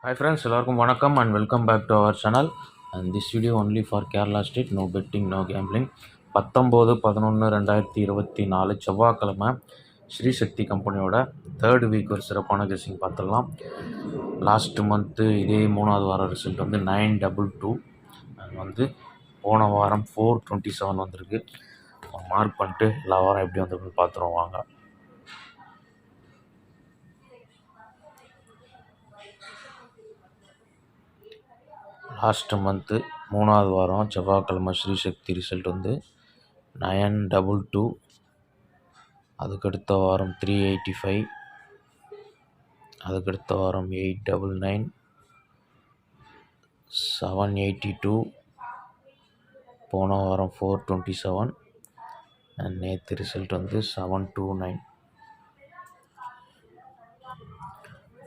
Hi friends, எல்லாருக்கும் வணக்கம் and welcome back to our channel and this video only for Kerala state, no betting, no gambling. 19/11/2024 செவ்வாய்க்கிழமை ஸ்ரீ சக்தி கம்பெனியோட third week ஒரு சிறப்பான guessing பார்த்துடலாம். Last month இதே மூணாவது வாரம் ரிசல்ட் வந்து 922 அண்ட் வந்து போன வாரம் 427 வந்திருக்கு. மார்க் பண்ணிட்டு எல்லா வாரம் எப்படி வந்திருக்குன்னு பார்த்துருவோம் வாங்க. லாஸ்ட் மந்த்து மூணாவது வாரம் செவ்வாய்க்கிழமை ஸ்ரீசக்தி ரிசல்ட் வந்து 922, அதுக்கடுத்த வாரம் 385, அதுக்கடுத்த வாரம் 899, 782, போன வாரம் 427 அண்ட் நேற்று ரிசல்ட் வந்து 729.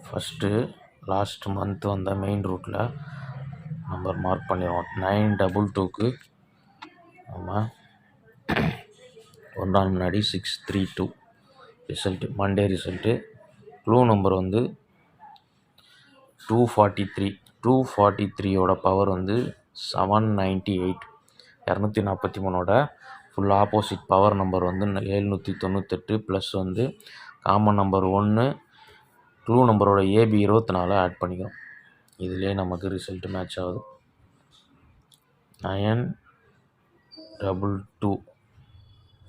ஃபஸ்ட்டு லாஸ்ட் மந்த் வந்த மெயின் ரூட்டில் நம்பர் மார்க் பண்ணிடுவோம். 922க்கு நம்ம ஒரு நாள் முன்னாடி 632 result, Monday result. Clue number வந்து 243. 243யோட பவர் வந்து 798. 243ஓட ஃபுல் ஆப்போசிட் பவர் நம்பர் வந்து 798 ப்ளஸ் வந்து காமன் நம்பர் 1, க்ளூ நம்பரோட ஏபி 24 ஆட் பண்ணிக்கிறோம். இதிலே நமக்கு ரிசல்ட் மேட்ச் ஆகுது. 922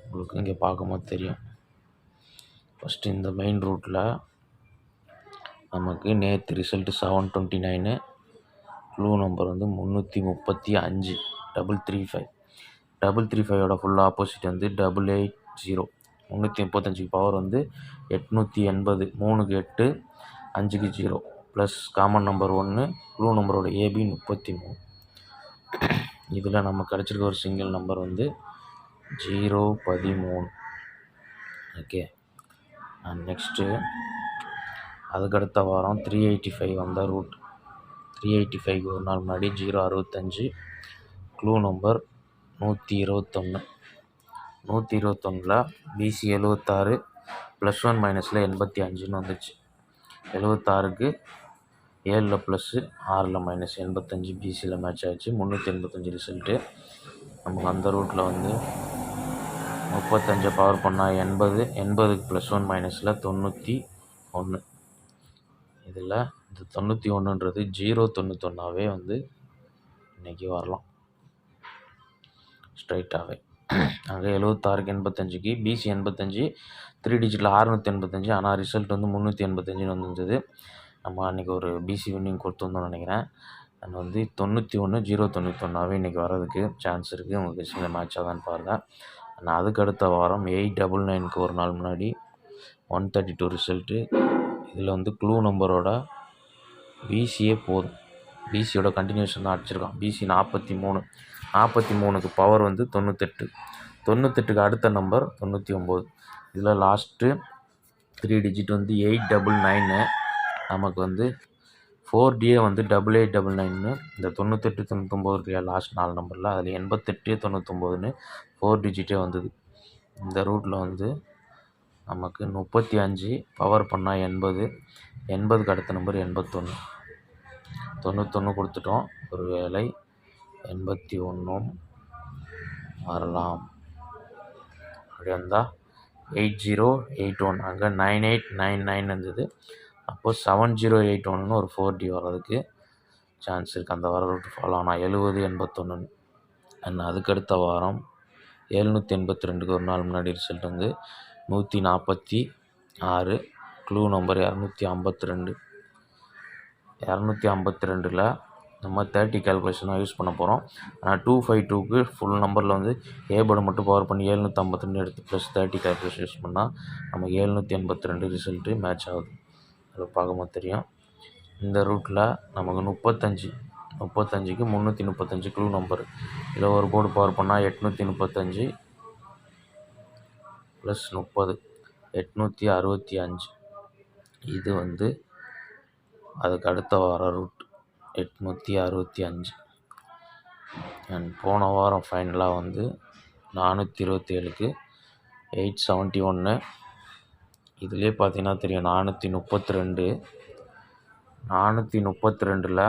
உங்களுக்கு இங்கே பார்க்கும்போது தெரியும். ஃபஸ்ட்டு இந்த மெயின் ரூட்டில் நமக்கு நேற்று ரிசல்ட்டு 729, க்ளூ நம்பர் வந்து 335, 335. 335ஓட ஃபுல் ஆப்போசிட் வந்து 880. 335 பவர் வந்து 880. 3க்கு 8, 5க்கு 0 ப்ளஸ் காமன் நம்பர் 1, க்ளூ நம்பரோட ஏபி 33. இதில் நம்ம கிடச்சிருக்க ஒரு சிங்கிள் நம்பர் வந்து 013. ஓகே, அண்ட் நெக்ஸ்ட்டு அதுக்கடுத்த வாரம் 385 வந்த ரூட். 385க்கு ஒரு நாள் முன்னாடி 065, க்ளூ நம்பர் 121. 121ல் பிசி 76 +1 மைனஸில் 85ன்னு வந்துச்சு. 76க்கு 7ல் ப்ளஸ்ஸு 6ல் மைனஸ் 85 பிசியில் மேட்ச் ஆகிடுச்சு. 385 ரிசல்ட்டு. நமக்கு அந்த ரூட்டில் வந்து 35 பவர் பண்ணால் 80, 80க்கு +1 மைனஸில் 91. இதில் இந்த 91ன்றது 091ஆகவே வந்து இன்றைக்கி வரலாம் ஸ்ட்ரைட்டாகவே. அங்கே 76க்கு 85க்கு பிசி 85, 3 டிஜிட்டில் 685. ஆனால் ரிசல்ட் வந்து 385ன்னு வந்துருந்தது. நம்ம அன்றைக்கி ஒரு பிசி வின்னிங் கொடுத்துருந்தோம்னு நினைக்கிறேன். அண்ட் வந்து 91 091ஆகவே இன்றைக்கி வர்றதுக்கு சான்ஸ் இருக்குது. உங்களுக்கு கெஸ்ஸிங்கில் மேட்ச் ஆகான்னு பாருங்கள். ஆனால் அதுக்கு அடுத்த வாரம் 899க்கு ஒரு நாள் முன்னாடி 132 ரிசல்ட்டு. இதில் வந்து க்ளூ நம்பரோட பிசியே போதும். பிசியோட கண்டினியூஷன் தான் அடிச்சிருக்கான். பிசி 43. 43க்கு பவர் வந்து 98. 98க்கு அடுத்த நம்பர் 99. இதில் லாஸ்ட்டு 3 டிஜிட் வந்து 899. நமக்கு வந்து 4டியே வந்து 8899. இந்த 98 99 இல்லையா லாஸ்ட் 4 நம்பரில், அதில் 88 99ன்னு 4 டிஜிட்டே வந்தது. இந்த ரூட்டில் வந்து நமக்கு 35 பவர் பண்ணால் 80. 80க்கு அடுத்த நம்பர் 81. 91 கொடுத்துட்டோம். ஒரு வேளை 81ம் வரலாம். அப்படி வந்தால் 8081. அங்கே 9899 இருந்தது. அப்போது 7081ன்னு ஒரு 4டி வர்றதுக்கு சான்ஸ் இருக்குது. அந்த வர ரூட் ஃபாலோ ஆனால் 70 81. அண்ட் அதுக்கடுத்த வாரம் 782க்கு ஒரு நாள் முன்னாடி ரிசல்ட் வந்து 146, க்ளூ நம்பர் 252. 252ல் நம்ம 30 கேல்குலேஷனாக யூஸ் பண்ண போகிறோம். ஆனால் 252க்கு ஃபுல் நம்பரில் வந்து ஏபோர்டை மட்டும் பவர் பண்ணி 752 எடுத்து ப்ளஸ் 30 கேல்குலேஷன் யூஸ் பண்ணால் நமக்கு 782 ரிசல்ட்டு மேட்ச் ஆகுது. அதை பார்க்கும்போது தெரியும். இந்த ரூட்டில் நமக்கு 35 35க்கு 335 க்ளூ நம்பர். இதில் ஒரு போர்டு பவர் பண்ணால் 835 ப்ளஸ் 30 865. இது வந்து அதுக்கு அடுத்த வார ரூட் 865. அண்ட் போன வாரம் ஃபைனலாக வந்து 427க்கு 871. இதிலே பார்த்தீங்கன்னா தெரியும் 432. 432ல்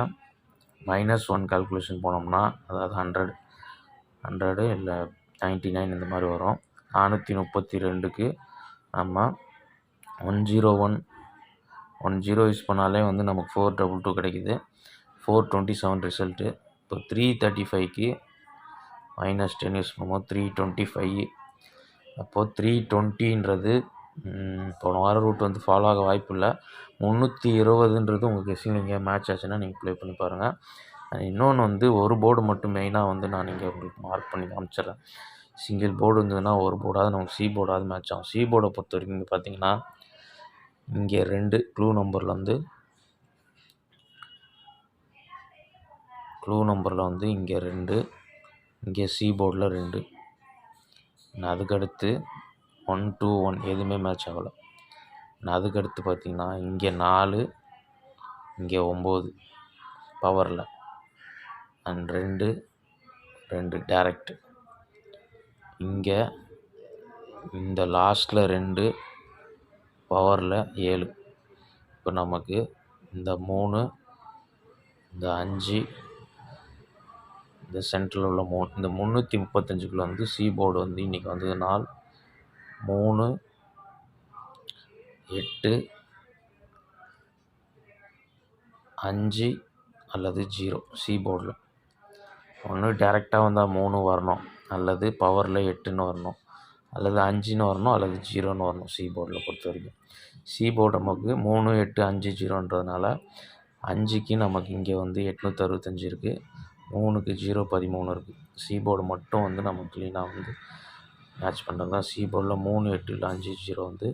-1 கால்குலேஷன் போனோம்னா, அதாவது 100 இல்லை 99 இந்த மாதிரி வரும். 432க்கு நம்ம 101 யூஸ் பண்ணாலே வந்து நமக்கு 422 கிடைக்குது. 427 ரிசல்ட்டு. இப்போ 335க்கு -10 யூஸ் பண்ணும்போது 325. அப்போது 320ன்றது போன வாரம் ரூட் வந்து ஃபாலோ ஆக வாய்ப்பு இல்லை. 320ன்றது உங்கள் கெஸ்ஸிங் நீங்கள் மேட்ச் ஆச்சுன்னா நீங்கள் ப்ளே பண்ணி பாருங்கள். இன்னொன்று வந்து ஒரு போர்டு மட்டும் மெயினாக வந்து நான் இங்கே உங்களுக்கு மார்க் பண்ணி காமிச்சிடுறேன். சிங்கிள் போர்டு இருந்ததுன்னா ஒரு போர்டாவது நமக்கு சி போர்டாவது மேட்ச் ஆகும். சி போர்டை பொறுத்த வரைக்கும் இங்கே பார்த்தீங்கன்னா இங்கே 2 க்ளூ நம்பரில் வந்து இங்கே 2, இங்கே சி போர்டில் 2. அதுக்கடுத்து 1, 2, 1 எதுவுமே மேட்ச் ஆகலை. அதுக்கடுத்து பார்த்திங்கன்னா இங்கே 4, இங்கே 9 பவரில் அண்ட் 2 டேரக்ட். இங்கே இந்த லாஸ்ட்டில் 2 பவரில் 7. இப்போ நமக்கு இந்த 3, இந்த 5, இந்த சென்ட்ரல் உள்ள 3, இந்த 335க்குள்ள வந்து சி போர்டு வந்து இன்றைக்கி வந்தது 4, 3, 8, 5 அல்லது 0 சி போர்டில். ஒன்று டேரெக்டாக வந்தால் 3 வரணும், அல்லது பவரில் 8ன்னு வரணும், அல்லது 5ன்னு வரணும், அல்லது 0ன்னு வரணும். சி போர்டில் பொறுத்த வரைக்கும் சி போர்டு நமக்கு 3, 8, 5, 0ன்றதுனால 5க்கு நமக்கு இங்கே வந்து 865 இருக்குது, 3க்கு 0, 13 இருக்குது. சி போர்டு மட்டும் வந்து நம்ம க்ளீனாக வந்து மேட்ச் பண்ணுறது தான். சி போர்டில் 3, 8 இல்லை 5, 0 வந்து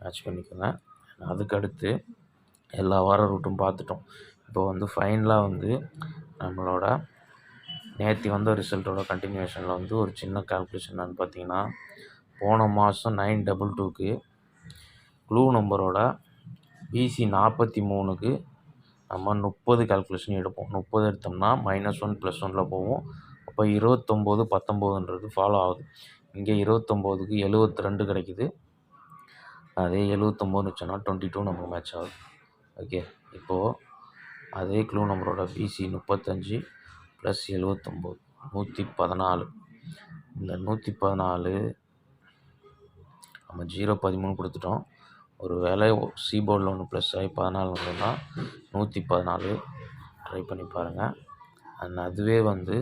மேட்ச் பண்ணிக்கோங்க. அதுக்கடுத்து எல்லா வார ரூட்டும் பார்த்துட்டோம். இப்போ வந்து ஃபைனலாக வந்து நம்மளோட நேற்று வந்த ரிசல்ட்டோட கண்டினியூஷனில் வந்து ஒரு சின்ன கால்குலேஷன் என்னன்னு பார்த்தீங்கன்னா, போன மாதம் 922க்கு க்ளூ நம்பரோட பிசி 43க்கு நம்ம 30 கால்குலேஷன் எடுப்போம். 30 எடுத்தோம்னா -1 +1ல் போவோம். அப்போ 29, 19ன்றது ஃபாலோ ஆகுது. இங்கே 29க்கு 72 கிடைக்குது. அதே 79 வச்சோன்னா 22 நமக்கு மேட்ச் ஆகுது. ஓகே, இப்போது அதே க்ளூ நம்பரோட பிசி 35 + 79 114. இந்த 114 நம்ம 013 கொடுத்துட்டோம். ஒரு வேளை சி போர்டில் ஒன்று ப்ளஸ் ஆகி 14 வந்தோம்னா 114 ட்ரை பண்ணி பாருங்கள். அண்ட் அதுவே வந்து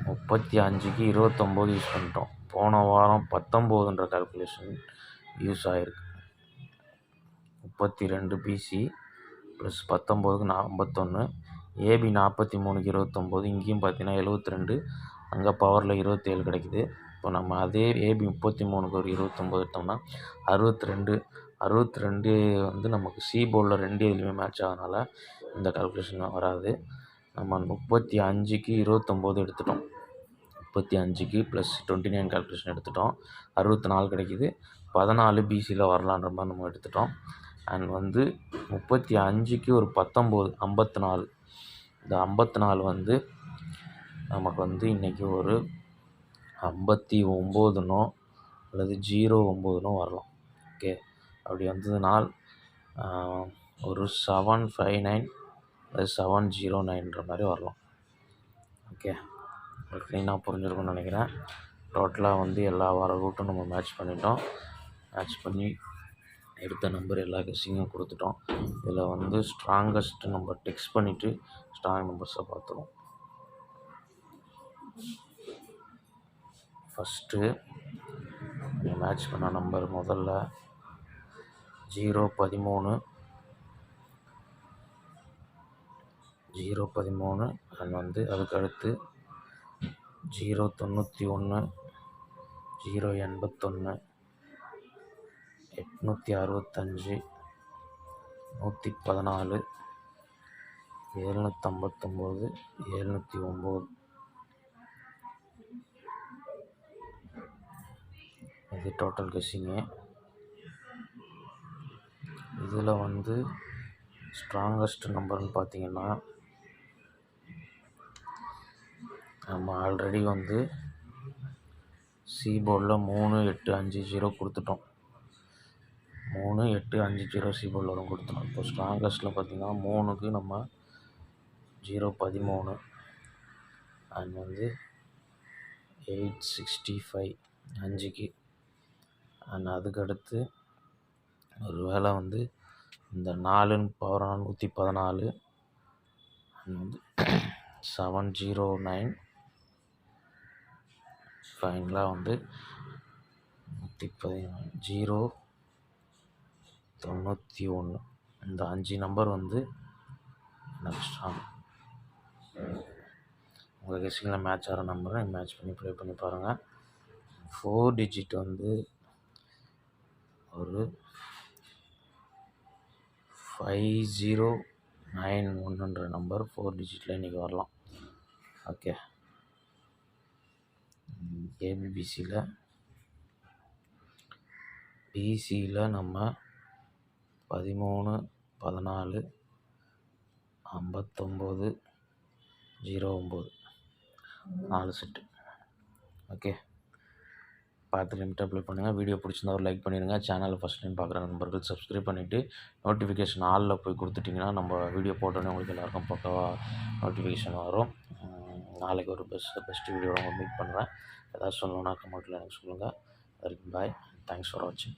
35க்கு 29 யூஸ் பண்ணிட்டோம். போன வாரம் 19ன்ற கால்குலேஷன் யூஸ் ஆகிருக்கு. 32 பிசி ப்ளஸ் 19க்கு 51, ஏபி 43க்கு 29, இங்கேயும் பார்த்தீங்கன்னா 72, அங்கே பவரில் 27 கிடைக்குது. இப்போ நம்ம அதே ஏபி 33க்கு ஒரு 29 எடுத்தோம்னா 62 வந்து நமக்கு சி போர்டில் 2 எதுலேயுமே மேட்ச் ஆகிறதுனால இந்த கால்குலேஷன் வராது. நம்ம 35க்கு 29 எடுத்துட்டோம். 35க்கு ப்ளஸ் 29 கால்குலேஷன் எடுத்துட்டோம். 64 கிடைக்குது. 14 பிசியில் வரலான்ற மாதிரி நம்ம எடுத்துட்டோம். அண்ட் வந்து 35க்கு ஒரு 19, 54. இந்த 54 வந்து நமக்கு வந்து இன்றைக்கி ஒரு 59னோ அல்லது 09னோ வரலாம். ஓகே, அப்படி வந்ததுனால் ஒரு 759 அல்லது 709ன்ற மாதிரி வரலாம். ஓகே, க்ளீனாக புரிஞ்சிருக்கும்னு நினைக்கிறேன். டோட்டலாக வந்து எல்லா வார ரூட்டும் நம்ம மேட்ச் பண்ணிட்டோம். மேட்ச் பண்ணி எடுத்த நம்பர் எல்லா கெஸ்ஸிங்கும் கொடுத்துட்டோம். இதில் வந்து ஸ்ட்ராங்கஸ்ட் நம்பர் டெக்ஸ்ட் பண்ணிவிட்டு ஸ்ட்ராங் நம்பர்ஸை பார்த்துருவோம். ஃபஸ்ட்டு மேட்ச் பண்ண நம்பர் முதல்ல 013 அண்ட் வந்து அதுக்கடுத்து 091, 081, 865, 114, 759, 709. இது டோட்டல் கெஸ்ஸிங்கு. இதில் வந்து ஸ்ட்ராங்கஸ்ட் நம்பர்னு பார்த்தீங்கன்னா, நம்ம ஆல்ரெடி வந்து சி போர்டில் 3, 8, 5, 0 கொடுத்துட்டோம். 3, 8, 5, 0 சிபிள் வரும் கொடுத்துரும். இப்போ ஸ்ட்ராங்கஸ்ட்டில் பார்த்தீங்கன்னா 3க்கு நம்ம 013 அண்ட் வந்து 865 5க்கு அண்ட் அதுக்கடுத்து ஒரு வேளை வந்து இந்த 4ன்னு பவர் 114 அண்ட் வந்து 709 ஃபைனலாக வந்து 111 091 இந்த 5 நம்பர் வந்து எனக்கு ஸ்ட்ராங். உங்கள் கெஸ்ஸிங்கில் மேட்ச் ஆகிற நம்பரை மேட்ச் பண்ணி ப்ளே பண்ணி பாருங்கள். 4 டிஜிட் வந்து ஒரு 5091ன்ற நம்பர் 4 டிஜிட்டில் இன்றைக்கி வரலாம். ஓகே, பிசியில் நம்ம 13, 14, 59, 09 4 செட்டு. ஓகே, பார்த்து லிமிட்டாக ப்ளே பண்ணுங்கள். வீடியோ பிடிச்சிருந்தா ஒரு லைக் பண்ணிடுங்க. சேனலை ஃபஸ்ட் டைம் பார்க்குற நண்பர்கள் சப்ஸ்கிரைப் பண்ணிவிட்டு நோட்டிஃபிகேஷன் ஆலில் போய் கொடுத்துட்டிங்கன்னா நம்ம வீடியோ போட்டோன்னே உங்களுக்கு எல்லாருக்கும் பக்கவாக நோட்டிஃபிகேஷன் வரும். நாளைக்கு ஒரு பெஸ்ட் வீடியோவில் உங்களை மீட் பண்ணுறேன். ஏதாவது சொல்லணுன்னா கமெண்ட்டில் எனக்கு சொல்லுங்கள். வரைக்கும் பாய். தேங்க்ஸ் ஃபார் வாட்சிங்.